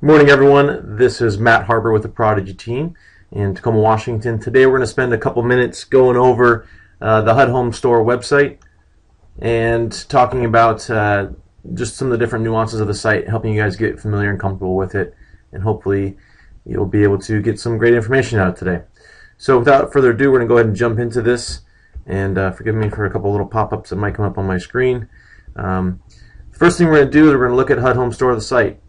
Morning, everyone. This is Matt Harper with the Prodigy team in Tacoma, Washington. Today we're going to spend a couple minutes going over the HUD Home Store website and talking about just some of the different nuances of the site, helping you guys get familiar and comfortable with it, and hopefully you'll be able to get some great information out of today. So without further ado, we're going to go ahead and jump into this, and forgive me for a couple little pop-ups that might come up on my screen. First thing we're going to do is we're going to look at HUD Home Store, the site.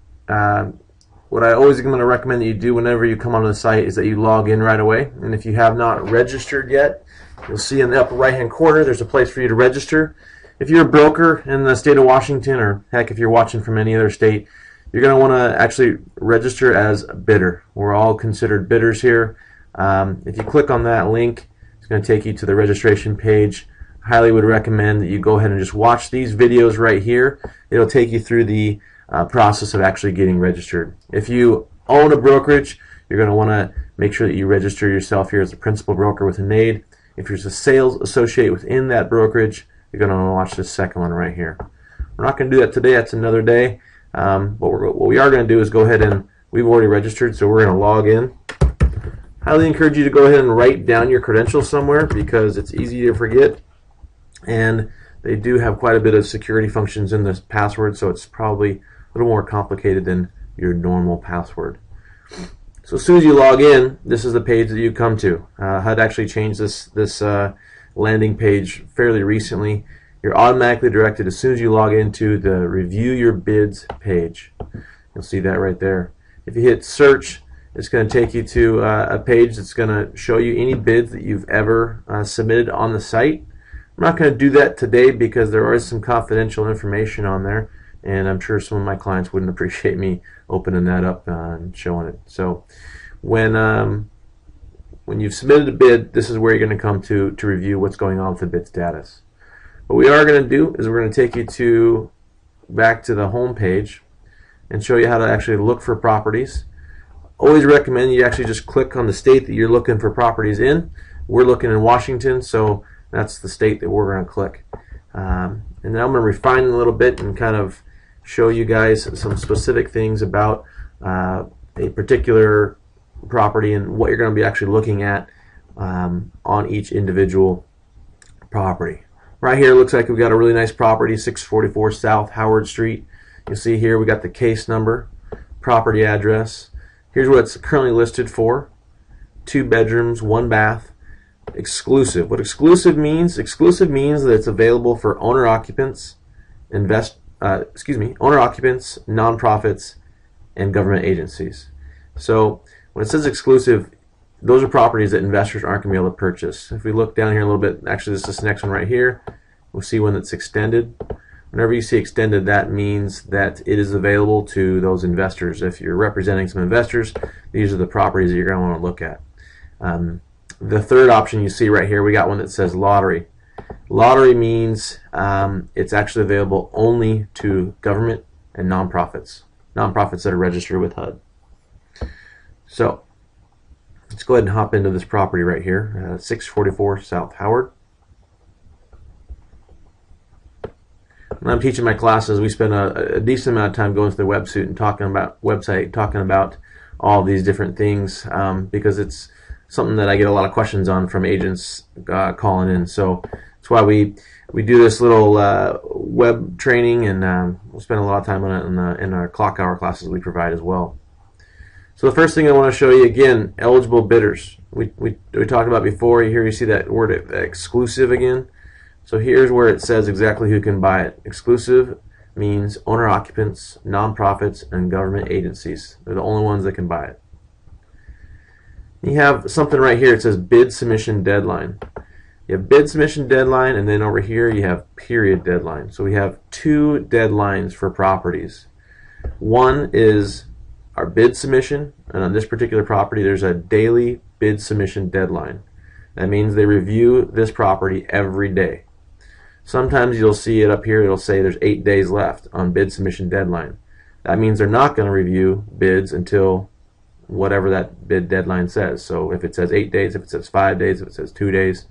What I always am going to recommend that you do whenever you come onto the site is that you log in right away. And if you have not registered yet, you'll see in the upper right hand corner there's a place for you to register. If you're a broker in the state of Washington, or heck, if you're watching from any other state, you're going to want to actually register as a bidder. We're all considered bidders here. If you click on that link, it's going to take you to the registration page. I highly would recommend that you go ahead and just watch these videos right here. It'll take you through the process of actually getting registered. If you own a brokerage, you're going to want to make sure that you register yourself here as a principal broker with a NAID. If you're a sales associate within that brokerage, you're going to want to watch this second one right here. We're not going to do that today. That's another day. What we are going to do is go ahead and we've already registered, so we're going to log in. Highly encourage you to go ahead and write down your credentials somewhere because it's easy to forget, and they do have quite a bit of security functions in this password, so it's probably a little more complicated than your normal password. So as soon as you log in, this is the page that you come to. HUD actually changed this landing page fairly recently. You're automatically directed as soon as you log into the Review Your Bids page. You'll see that right there. If you hit search, it's going to take you to a page that's going to show you any bids that you've ever submitted on the site. I'm not going to do that today because there is some confidential information on there, and I'm sure some of my clients wouldn't appreciate me opening that up and showing it. So when you've submitted a bid, this is where you're going to come to review what's going on with the bid status. What we are going to do is we're going to take you back to the home page and show you how to actually look for properties. Always recommend you actually just click on the state that you're looking for properties in. We're looking in Washington, so that's the state that we're going to click. And then I'm going to refine it a little bit and kind of show you guys some specific things about a particular property and what you're going to be actually looking at on each individual property. Right here, it looks like we've got a really nice property, 644 South Howard Street. You'll see here we got the case number, property address. Here's what it's currently listed for: 2 bedrooms, 1 bath, exclusive. What exclusive means that it's available for owner occupants, owner occupants, nonprofits, and government agencies. So when it says exclusive, those are properties that investors aren't going to be able to purchase. If we look down here a little bit, actually this next one right here, we'll see one that's extended. Whenever you see extended, that means that it is available to those investors. If you're representing some investors, these are the properties that you're going to want to look at. The third option you see right here, we got one that says lottery. Lottery means it's actually available only to government and nonprofits that are registered with HUD. So let's go ahead and hop into this property right here, 644 South Howard. When I'm teaching my classes, we spend a decent amount of time going through the website and talking about all these different things because it's something that I get a lot of questions on from agents calling in. So that's why we do this little web training, and we'll spend a lot of time on it in our clock hour classes we provide as well. So the first thing I want to show you, again, eligible bidders. We talked about before. Here you see that word exclusive again. So here's where it says exactly who can buy it. Exclusive means owner occupants, nonprofits, and government agencies. They're the only ones that can buy it. You have something right here. It says bid submission deadline. You have bid submission deadline, and then over here you have period deadline. So we have 2 deadlines for properties. One is our bid submission, and on this particular property there's a daily bid submission deadline. That means they review this property every day. Sometimes you'll see it up here, it'll say there's 8 days left on bid submission deadline. That means they're not going to review bids until whatever that bid deadline says. So if it says 8 days, if it says 5 days, if it says 2 days,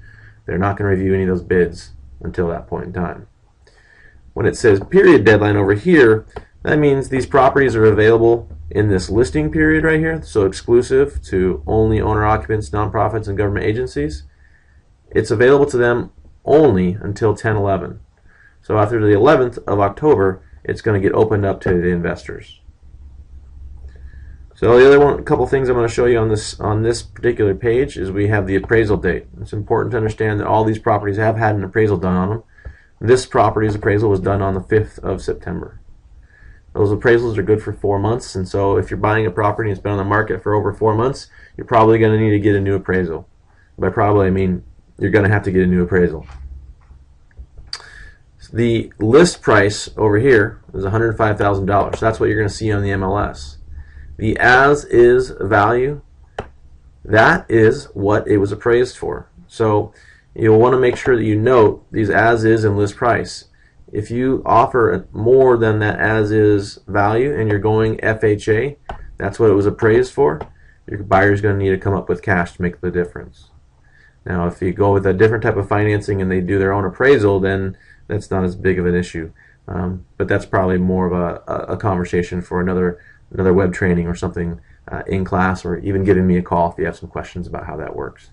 they're not going to review any of those bids until that point in time. When it says period deadline over here, that means these properties are available in this listing period right here, so exclusive to only owner-occupants, nonprofits, and government agencies, it's available to them only until 10/11. So after the 11th of October, it's going to get opened up to the investors. So the other couple things I'm going to show you on this particular page is we have the appraisal date. It's important to understand that all these properties have had an appraisal done on them. This property's appraisal was done on the 5th of September. Those appraisals are good for 4 months, and so if you're buying a property and it's been on the market for over 4 months, you're probably going to need to get a new appraisal. By probably, I mean you're going to have to get a new appraisal. The list price over here is $105,000. That's what you're going to see on the MLS. The as-is value, that is what it was appraised for. So you'll want to make sure that you note these as-is and list price. If you offer more than that as-is value and you're going FHA, that's what it was appraised for, your buyer's going to need to come up with cash to make the difference. Now if you go with a different type of financing and they do their own appraisal, then that's not as big of an issue. But that's probably more of a conversation for another web training or something in class, or even giving me a call if you have some questions about how that works.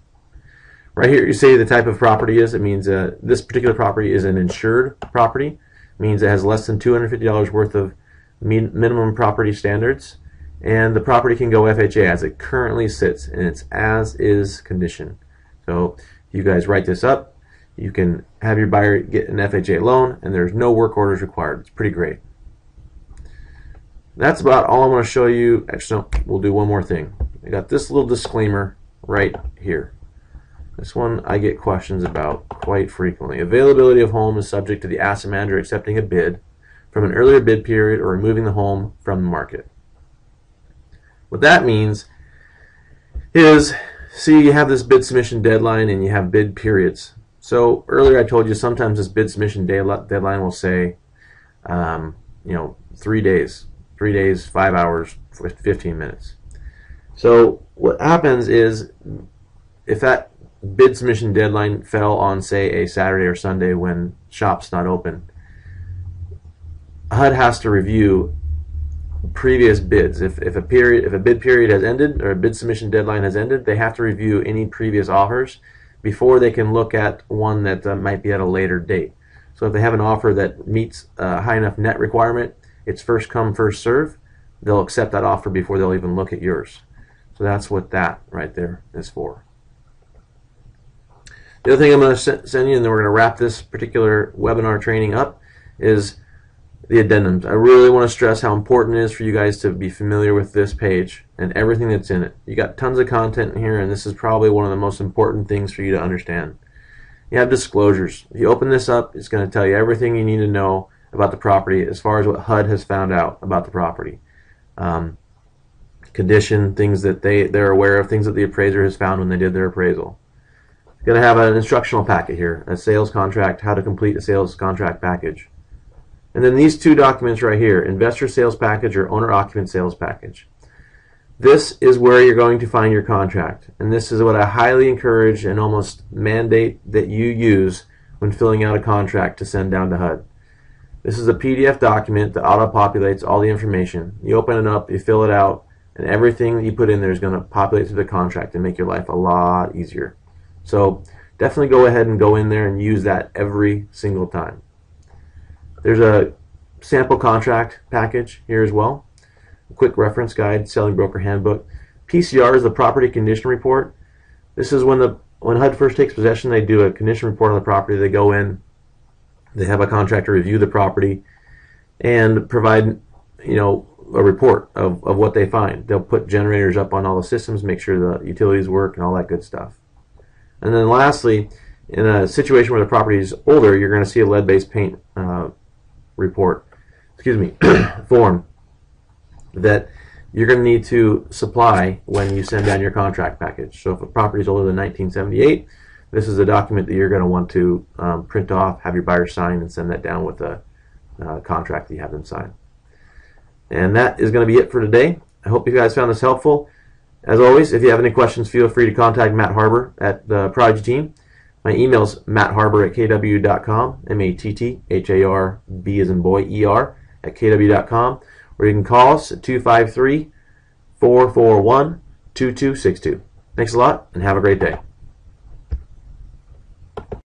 Right here you say the type of property is. It means this particular property is an insured property. It means it has less than $250 worth of minimum property standards, and the property can go FHA as it currently sits in its as-is condition. So if you guys write this up, you can have your buyer get an FHA loan and there's no work orders required. It's pretty great. That's about all I'm going to show you. Actually, no, we'll do one more thing. I got this little disclaimer right here. This one I get questions about quite frequently. Availability of home is subject to the asset manager accepting a bid from an earlier bid period or removing the home from the market. What that means is, see, you have this bid submission deadline and you have bid periods. So earlier I told you sometimes this bid submission deadline will say, 3 days. 3 days, 5 hours, 15 minutes. So what happens is, if that bid submission deadline fell on, say, a Saturday or Sunday when shop's not open, HUD has to review previous bids. If a bid period has ended or a bid submission deadline has ended, they have to review any previous offers before they can look at one that might be at a later date. So if they have an offer that meets a high enough net requirement, it's first come, first serve, they'll accept that offer before they'll even look at yours. So that's what that right there is for. The other thing I'm going to send you, and then we're going to wrap this particular webinar training up, is the addendums. I really want to stress how important it is for you guys to be familiar with this page and everything that's in it. You got tons of content in here, and this is probably one of the most important things for you to understand. You have disclosures. If you open this up, it's going to tell you everything you need to know about the property as far as what HUD has found out about the property. Condition, things that they're aware of, things that the appraiser has found when they did their appraisal. You're going to have an instructional packet here, a sales contract, how to complete a sales contract package. And then these two documents right here, investor sales package or owner occupant sales package. This is where you're going to find your contract. And this is what I highly encourage and almost mandate that you use when filling out a contract to send down to HUD. This is a PDF document that auto-populates all the information. You open it up, you fill it out, and everything that you put in there is going to populate through the contract and make your life a lot easier. So definitely go ahead and go in there and use that every single time. There's a sample contract package here as well. A quick reference guide, selling broker handbook. PCR is the property condition report. This is when HUD first takes possession, they do a condition report on the property. They go in, they have a contractor review the property and provide, a report of what they find. They'll put generators up on all the systems, make sure the utilities work and all that good stuff. And then lastly, in a situation where the property is older, you're going to see a lead-based paint form that you're going to need to supply when you send down your contract package. So if a property is older than 1978, this is a document that you're going to want to print off, have your buyer sign, and send that down with a contract that you have them sign. And that is going to be it for today. I hope you guys found this helpful. As always, if you have any questions, feel free to contact Matt Harber at the Prodigy team. My email is mattharber@kw.com, MATTHARB as in boy, ER, at kw.com. or you can call us at 253-441-2262. Thanks a lot, and have a great day.